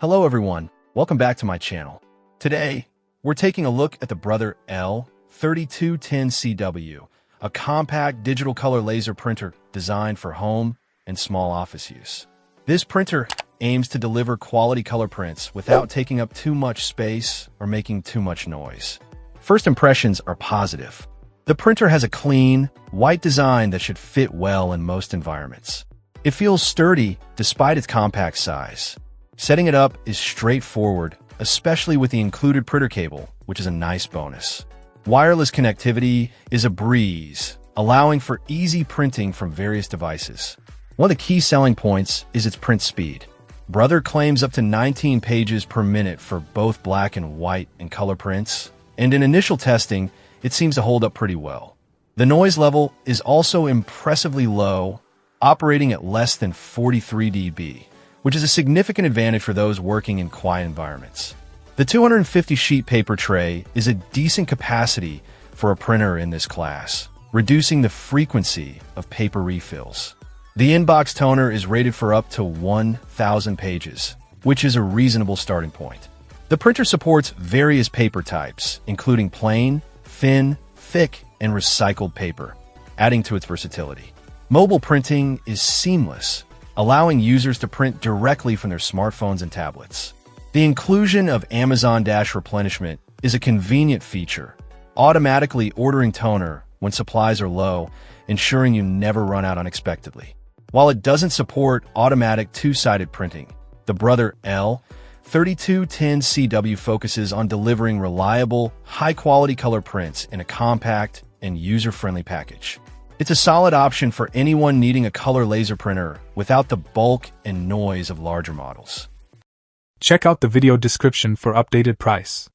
Hello everyone, welcome back to my channel. Today, we're taking a look at the Brother L-3210CW, a compact digital color laser printer designed for home and small office use. This printer aims to deliver quality color prints without taking up too much space or making too much noise. First impressions are positive. The printer has a clean, white design that should fit well in most environments. It feels sturdy despite its compact size. Setting it up is straightforward, especially with the included printer cable, which is a nice bonus. Wireless connectivity is a breeze, allowing for easy printing from various devices. One of the key selling points is its print speed. Brother claims up to 19 pages per minute for both black and white and color prints, and in initial testing, it seems to hold up pretty well. The noise level is also impressively low, operating at less than 43 dB, which is a significant advantage for those working in quiet environments. The 250 sheet paper tray is a decent capacity for a printer in this class, reducing the frequency of paper refills. The inbox toner is rated for up to 1,000 pages, which is a reasonable starting point. The printer supports various paper types, including plain, thin, thick, and recycled paper, adding to its versatility. Mobile printing is seamless, allowing users to print directly from their smartphones and tablets. The inclusion of Amazon Dash replenishment is a convenient feature, automatically ordering toner when supplies are low, ensuring you never run out unexpectedly. While it doesn't support automatic two-sided printing, the Brother L-3210CW focuses on delivering reliable, high-quality color prints in a compact and user-friendly package. It's a solid option for anyone needing a color laser printer without the bulk and noise of larger models. Check out the video description for updated price.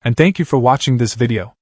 And thank you for watching this video.